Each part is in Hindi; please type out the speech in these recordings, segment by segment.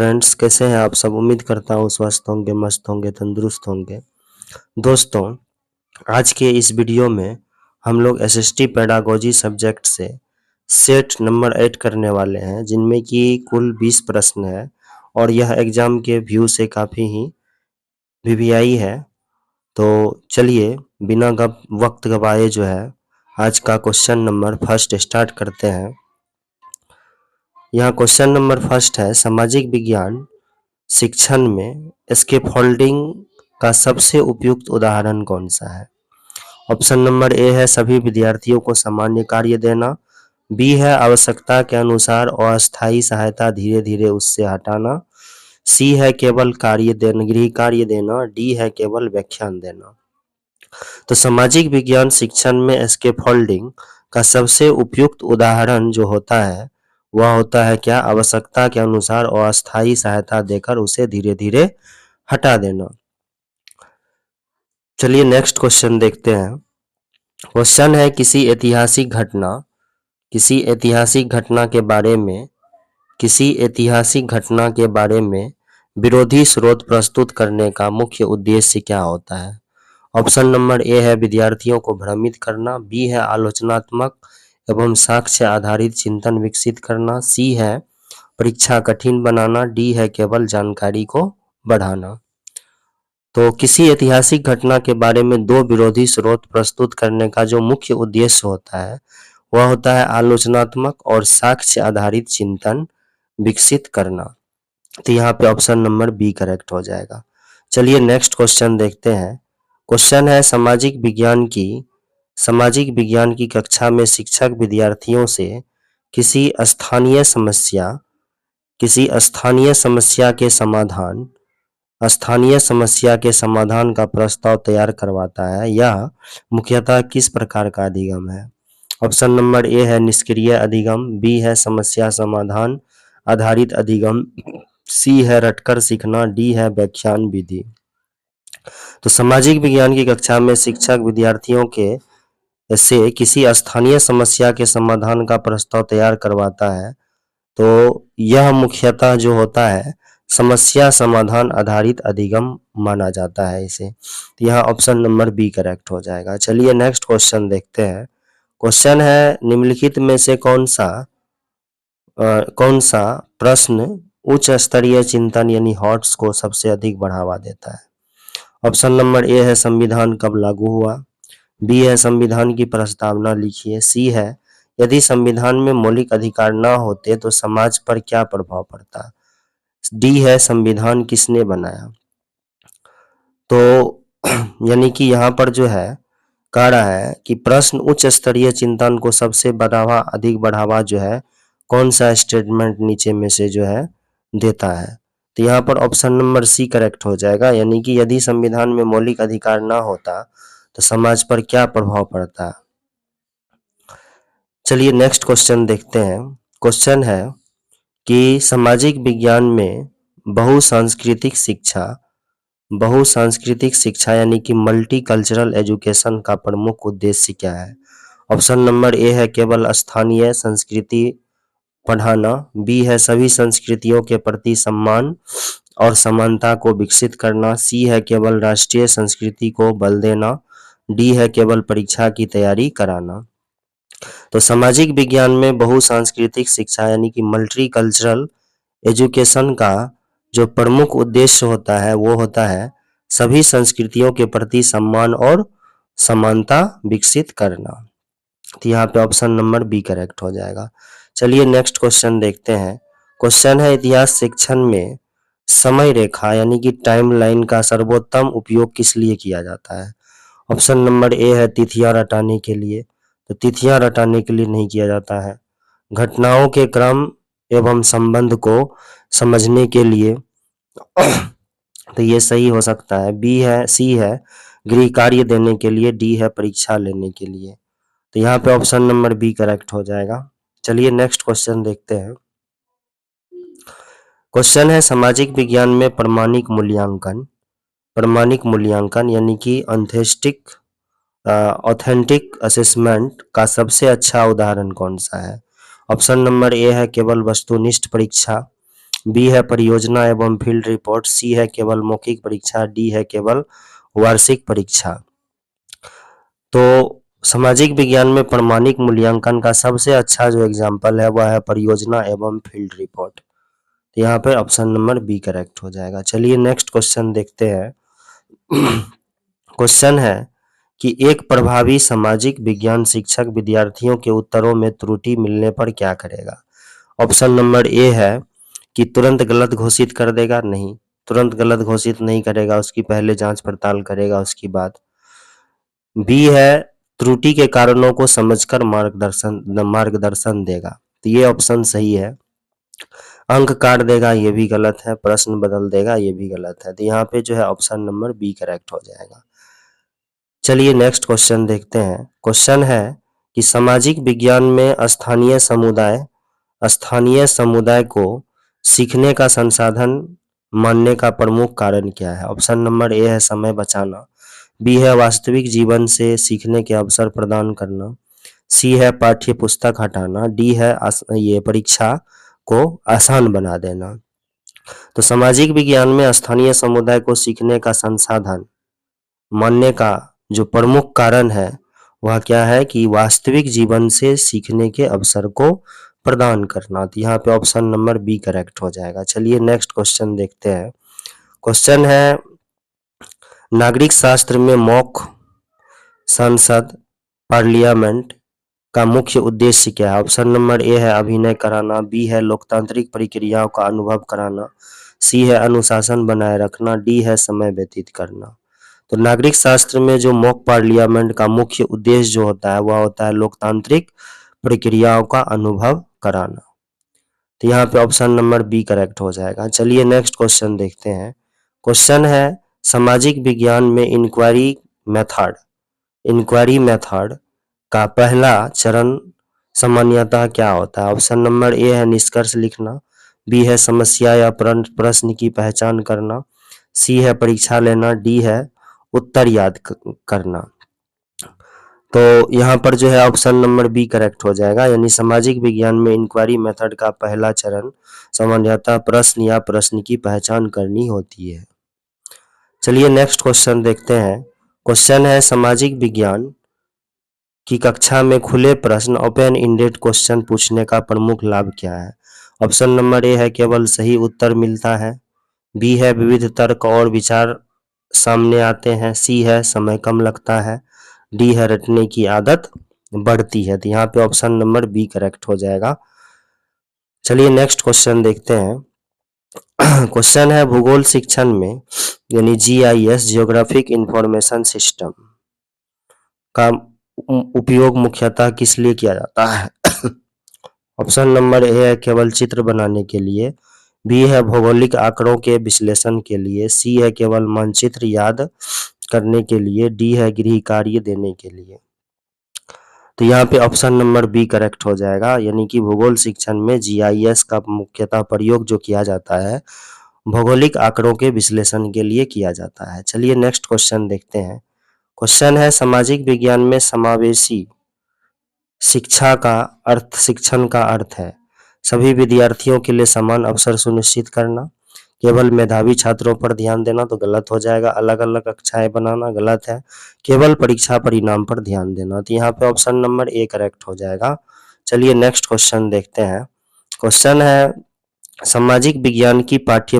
फ्रेंड्स, कैसे हैं आप सब। उम्मीद करता हूँ स्वस्थ होंगे, मस्त होंगे, तंदुरुस्त होंगे। दोस्तों, आज के इस वीडियो में हम लोग एसएसटी पेडागोजी सब्जेक्ट से सेट नंबर 8 करने वाले हैं, जिनमें कि कुल 20 प्रश्न है और यह एग्जाम के व्यू से काफ़ी ही वीवीआई है। तो चलिए बिना वक्त गवाए जो है आज का क्वेश्चन नंबर फर्स्ट स्टार्ट करते हैं। यहाँ क्वेश्चन नंबर फर्स्ट है, सामाजिक विज्ञान शिक्षण में स्कैफोल्डिंग का सबसे उपयुक्त उदाहरण कौन सा है। ऑप्शन नंबर ए है सभी विद्यार्थियों को सामान्य कार्य देना, बी है आवश्यकता के अनुसार अस्थायी सहायता धीरे धीरे उससे हटाना, सी है केवल कार्य देना, गृह कार्य देना, डी है केवल व्याख्यान देना। तो सामाजिक विज्ञान शिक्षण में स्कैफोल्डिंग का सबसे उपयुक्त उदाहरण जो होता है वह होता है क्या, आवश्यकता के अनुसार अस्थायी सहायता देकर उसे धीरे धीरे हटा देना। चलिए नेक्स्ट क्वेश्चन देखते हैं। क्वेश्चन है, किसी ऐतिहासिक घटना के बारे में विरोधी स्रोत प्रस्तुत करने का मुख्य उद्देश्य क्या होता है। ऑप्शन नंबर ए है विद्यार्थियों को भ्रमित करना, बी है आलोचनात्मक एवं साक्ष्य आधारित चिंतन विकसित करना, सी है परीक्षा कठिन बनाना, डी है केवल जानकारी को बढ़ाना। तो किसी ऐतिहासिक घटना के बारे में दो विरोधी स्रोत प्रस्तुत करने का जो मुख्य उद्देश्य होता है वह होता है आलोचनात्मक और साक्ष्य आधारित चिंतन विकसित करना। तो यहाँ पे ऑप्शन नंबर बी करेक्ट हो जाएगा। चलिए नेक्स्ट क्वेश्चन देखते हैं। क्वेश्चन है, सामाजिक विज्ञान की कक्षा में शिक्षक विद्यार्थियों से किसी स्थानीय समस्या के समाधान का प्रस्ताव तैयार करवाता है। यह मुख्यतः किस प्रकार का अधिगम है। ऑप्शन नंबर ए है निष्क्रिय अधिगम, बी है समस्या समाधान आधारित अधिगम, सी है रटकर सीखना, डी है व्याख्यान विधि। तो सामाजिक विज्ञान की कक्षा में शिक्षक विद्यार्थियों के से किसी स्थानीय समस्या के समाधान का प्रस्ताव तैयार करवाता है। तो यह मुख्यतः जो होता है समस्या समाधान आधारित अधिगम माना जाता है इसे। तो यहाँ ऑप्शन नंबर बी करेक्ट हो जाएगा। चलिए नेक्स्ट क्वेश्चन देखते हैं। क्वेश्चन है, निम्नलिखित में से कौन सा प्रश्न उच्च स्तरीय चिंतन यानी हॉट्स को सबसे अधिक बढ़ावा देता है। ऑप्शन नंबर ए है संविधान कब लागू हुआ, बी है संविधान की प्रस्तावना लिखिए, सी है यदि संविधान में मौलिक अधिकार न होते तो समाज पर क्या प्रभाव पड़ता, डी है संविधान किसने बनाया। तो यानी कि यहाँ पर जो है कह रहा है कि प्रश्न उच्च स्तरीय चिंतन को सबसे अधिक बढ़ावा जो है कौन सा स्टेटमेंट नीचे में से जो है देता है। तो यहाँ पर ऑप्शन नंबर सी करेक्ट हो जाएगा, यानी कि यदि संविधान में मौलिक अधिकार ना होता तो समाज पर क्या प्रभाव पड़ता। चलिए नेक्स्ट क्वेश्चन देखते हैं। क्वेश्चन है कि सामाजिक विज्ञान में बहुसांस्कृतिक शिक्षा यानी कि मल्टीकल्चरल एजुकेशन का प्रमुख उद्देश्य क्या है। ऑप्शन नंबर ए है केवल स्थानीय संस्कृति पढ़ाना, बी है सभी संस्कृतियों के प्रति सम्मान और समानता को विकसित करना, सी है केवल राष्ट्रीय संस्कृति को बल देना, डी है केवल परीक्षा की तैयारी कराना। तो सामाजिक विज्ञान में बहुसांस्कृतिक शिक्षा यानी कि मल्टीकल्चरल एजुकेशन का जो प्रमुख उद्देश्य होता है वो होता है सभी संस्कृतियों के प्रति सम्मान और समानता विकसित करना। तो यहाँ पे ऑप्शन नंबर बी करेक्ट हो जाएगा। चलिए नेक्स्ट क्वेश्चन देखते हैं। क्वेश्चन है, इतिहास शिक्षण में समय रेखा यानी कि टाइमलाइन का सर्वोत्तम उपयोग किस लिए किया जाता है। ऑप्शन नंबर ए है तिथियां रटाने के लिए, तो तिथियां रटाने के लिए नहीं किया जाता है। घटनाओं के क्रम एवं संबंध को समझने के लिए तो ये सही हो सकता है, बी है, सी है गृह कार्य देने के लिए, डी है परीक्षा लेने के लिए। तो यहाँ पे ऑप्शन नंबर बी करेक्ट हो जाएगा। चलिए नेक्स्ट क्वेश्चन देखते हैं। क्वेश्चन है, सामाजिक विज्ञान में प्रमाणिक मूल्यांकन यानी कि ऑथेंटिक असेसमेंट का सबसे अच्छा उदाहरण कौन सा है। ऑप्शन नंबर ए है केवल वस्तुनिष्ठ परीक्षा, बी है परियोजना एवं फील्ड रिपोर्ट, सी है केवल मौखिक परीक्षा, डी है केवल वार्षिक परीक्षा। तो सामाजिक विज्ञान में प्रमाणिक मूल्यांकन का सबसे अच्छा जो एग्जाम्पल है वह है परियोजना एवं फील्ड रिपोर्ट। तो यहाँ पे ऑप्शन नंबर बी करेक्ट हो जाएगा। चलिए नेक्स्ट क्वेश्चन देखते हैं। क्वेश्चन है कि एक प्रभावी सामाजिक विज्ञान शिक्षक विद्यार्थियों के उत्तरों में त्रुटि मिलने पर क्या करेगा। ऑप्शन नंबर ए है कि तुरंत गलत घोषित कर देगा, नहीं, तुरंत गलत घोषित नहीं करेगा, उसकी पहले जांच पड़ताल करेगा उसकी बाद। बी है त्रुटि के कारणों को समझकर मार्गदर्शन देगा, तो ये ऑप्शन सही है। अंक काट देगा, ये भी गलत है। प्रश्न बदल देगा, ये भी गलत है। तो यहाँ पे जो है ऑप्शन नंबर बी करेक्ट हो जाएगा। चलिए नेक्स्ट क्वेश्चन देखते हैं। क्वेश्चन है कि सामाजिक विज्ञान में स्थानीय समुदाय को सीखने का संसाधन मानने का प्रमुख कारण क्या है। ऑप्शन नंबर ए है समय बचाना, बी है वास्तविक जीवन से सीखने के अवसर प्रदान करना, सी है पाठ्य पुस्तक हटाना, डी है ये परीक्षा को आसान बना देना। तो सामाजिक विज्ञान में स्थानीय समुदाय को सीखने का संसाधन मानने का जो प्रमुख कारण है वह क्या है कि वास्तविक जीवन से सीखने के अवसर को प्रदान करना। तो यहाँ पे ऑप्शन नंबर बी करेक्ट हो जाएगा। चलिए नेक्स्ट क्वेश्चन देखते हैं। क्वेश्चन है नागरिक शास्त्र में मॉक संसद पार्लियामेंट का मुख्य उद्देश्य क्या है। ऑप्शन नंबर ए है अभिनय कराना, बी है लोकतांत्रिक प्रक्रियाओं का अनुभव कराना, सी है अनुशासन बनाए रखना, डी है समय व्यतीत करना। तो नागरिक शास्त्र में जो मॉक पार्लियामेंट का मुख्य उद्देश्य जो होता है वह होता है लोकतांत्रिक प्रक्रियाओं का अनुभव कराना। तो यहाँ पे ऑप्शन नंबर बी करेक्ट हो जाएगा। चलिए नेक्स्ट क्वेश्चन देखते हैं। क्वेश्चन है सामाजिक विज्ञान में इंक्वायरी मेथड का पहला चरण सामान्यतः क्या होता है। ऑप्शन नंबर ए है निष्कर्ष लिखना, बी है समस्या या प्रश्न की पहचान करना, सी है परीक्षा लेना, डी है उत्तर याद करना। तो यहाँ पर जो है ऑप्शन नंबर बी करेक्ट हो जाएगा, यानी सामाजिक विज्ञान में इंक्वायरी मेथड का पहला चरण सामान्यतः प्रश्न या प्रश्न की पहचान करनी होती है। चलिए नेक्स्ट क्वेश्चन देखते हैं। क्वेश्चन है सामाजिक विज्ञान की कक्षा में खुले प्रश्न ओपन इंडेड क्वेश्चन पूछने का प्रमुख लाभ क्या है। ऑप्शन नंबर ए है केवल सही उत्तर मिलता है, बी है विविध तर्क और विचार सामने आते हैं, सी है समय कम लगता है, डी है रटने की आदत बढ़ती है। तो यहाँ पे ऑप्शन नंबर बी करेक्ट हो जाएगा। चलिए नेक्स्ट क्वेश्चन देखते हैं। क्वेश्चन है भूगोल शिक्षण में यानी GIS जियोग्राफिक इंफॉर्मेशन सिस्टम का उपयोग मुख्यतः किस लिए किया जाता है। ऑप्शन नंबर ए है केवल चित्र बनाने के लिए, बी है भौगोलिक आंकड़ों के विश्लेषण के लिए, सी है केवल मानचित्र याद करने के लिए, डी है गृह कार्य देने के लिए। तो यहाँ पे ऑप्शन नंबर बी करेक्ट हो जाएगा, यानी कि भूगोल शिक्षण में GIS का मुख्यतः प्रयोग जो किया जाता है भौगोलिक आंकड़ों के विश्लेषण के लिए किया जाता है। चलिए नेक्स्ट क्वेश्चन देखते हैं। क्वेश्चन है सामाजिक विज्ञान में समावेशी शिक्षण का अर्थ है सभी विद्यार्थियों के लिए समान अवसर सुनिश्चित करना, केवल मेधावी छात्रों पर ध्यान देना तो गलत हो जाएगा, अलग अलग कक्षाएं बनाना गलत है, केवल परीक्षा परिणाम पर ध्यान देना। तो यहाँ पे ऑप्शन नंबर ए करेक्ट हो जाएगा। चलिए नेक्स्ट क्वेश्चन देखते हैं। क्वेश्चन है सामाजिक विज्ञान की पाठ्य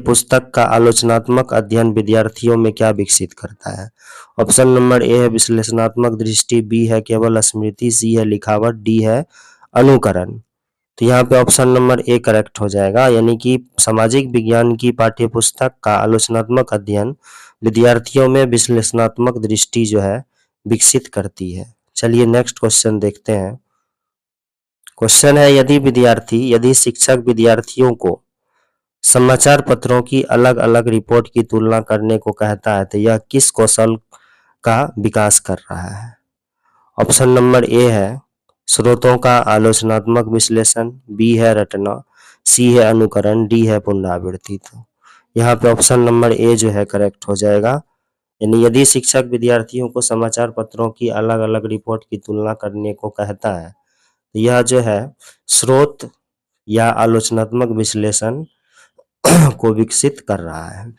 पुस्तक का आलोचनात्मक अध्ययन विद्यार्थियों में क्या विकसित करता है। ऑप्शन नंबर ए है विश्लेषणात्मक दृष्टि, बी है केवल स्मृति, सी है लिखावट, डी है अनुकरण। तो यहाँ पे ऑप्शन नंबर ए करेक्ट हो जाएगा, यानी कि सामाजिक विज्ञान की पाठ्य पुस्तक का आलोचनात्मक अध्ययन विद्यार्थियों में विश्लेषणात्मक दृष्टि जो है विकसित करती है। चलिए नेक्स्ट क्वेश्चन देखते हैं। क्वेश्चन है यदि शिक्षक विद्यार्थियों को समाचार पत्रों की अलग अलग रिपोर्ट की तुलना करने को कहता है तो यह किस कौशल का विकास कर रहा है। ऑप्शन नंबर ए है स्रोतों का आलोचनात्मक विश्लेषण, बी है रटना, सी है अनुकरण, डी है पुनरावृत्ति। तो यहाँ पे ऑप्शन नंबर ए जो है करेक्ट हो जाएगा, यानी यदि शिक्षक विद्यार्थियों को समाचार पत्रों की अलग अलग रिपोर्ट की तुलना करने को कहता है तो यह जो है स्रोत या आलोचनात्मक विश्लेषण को विकसित कर रहा है।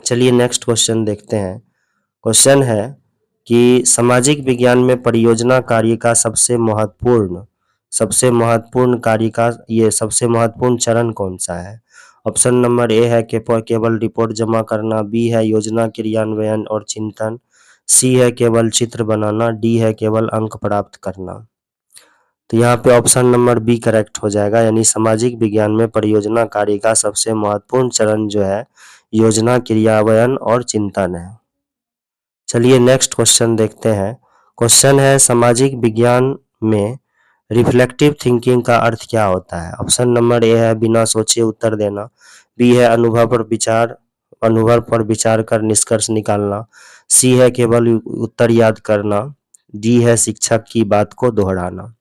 चलिए नेक्स्ट क्वेश्चन देखते हैं। क्वेश्चन है कि सामाजिक विज्ञान में परियोजना कार्य का सबसे महत्वपूर्ण कार्य का सबसे महत्वपूर्ण चरण कौन सा है? ऑप्शन नंबर ए है केवल रिपोर्ट जमा करना, बी है योजना क्रियान्वयन और चिंतन, सी है केवल चित्र बनाना, डी है केवल अंक प्राप्त करना। तो यहाँ पे ऑप्शन नंबर बी करेक्ट हो जाएगा, यानी सामाजिक विज्ञान में परियोजना कार्य का सबसे महत्वपूर्ण चरण जो है योजना क्रियान्वयन और चिंतन है। चलिए नेक्स्ट क्वेश्चन देखते हैं। क्वेश्चन है सामाजिक विज्ञान में रिफ्लेक्टिव थिंकिंग का अर्थ क्या होता है? ऑप्शन नंबर ए है बिना सोचे उत्तर देना, बी है अनुभव पर विचार कर निष्कर्ष निकालना, सी है केवल उत्तर याद करना, डी है शिक्षक की बात को दोहराना।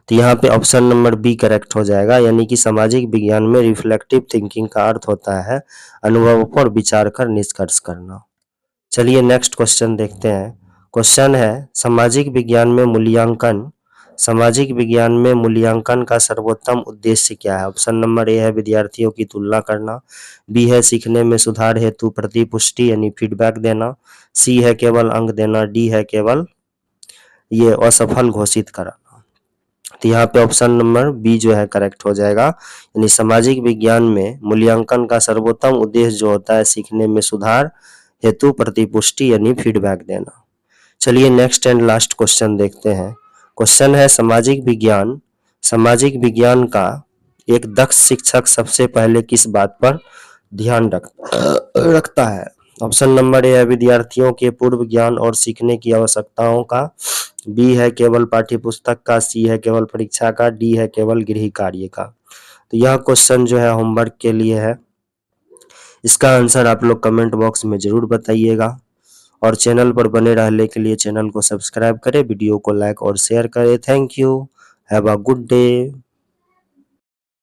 तो यहाँ पे ऑप्शन नंबर बी करेक्ट हो जाएगा, यानी कि सामाजिक विज्ञान में रिफ्लेक्टिव थिंकिंग का अर्थ होता है अनुभव पर विचार कर निष्कर्ष करना। चलिए नेक्स्ट क्वेश्चन देखते हैं। क्वेश्चन है सामाजिक विज्ञान में मूल्यांकन का सर्वोत्तम उद्देश्य क्या है? ऑप्शन नंबर ए है विद्यार्थियों की तुलना करना, बी है सीखने में सुधार हेतु प्रतिपुष्टि यानी फीडबैक देना, सी है केवल अंक देना, डी है केवल असफल घोषित कराना। तो यहाँ पे ऑप्शन नंबर बी जो है करेक्ट हो जाएगा, यानी सामाजिक विज्ञान में मूल्यांकन का सर्वोत्तम उद्देश्य जो होता है सीखने में सुधार हेतु प्रतिपुष्टि यानी फीडबैक देना। चलिए नेक्स्ट एंड लास्ट क्वेश्चन देखते हैं। क्वेश्चन है सामाजिक विज्ञान का एक दक्ष शिक्षक सबसे पहले किस बात पर ध्यान रखता है? ऑप्शन नंबर ए है विद्यार्थियों के पूर्व ज्ञान और सीखने की आवश्यकताओं का, बी है केवल पाठ्यपुस्तक का, सी है केवल परीक्षा का, डी है केवल गृह कार्य का। तो यह क्वेश्चन जो है होमवर्क के लिए है। इसका आंसर आप लोग कमेंट बॉक्स में जरूर बताइएगा और चैनल पर बने रहने के लिए चैनल को सब्सक्राइब करें, वीडियो को लाइक और शेयर करें। Thank you, have a good day.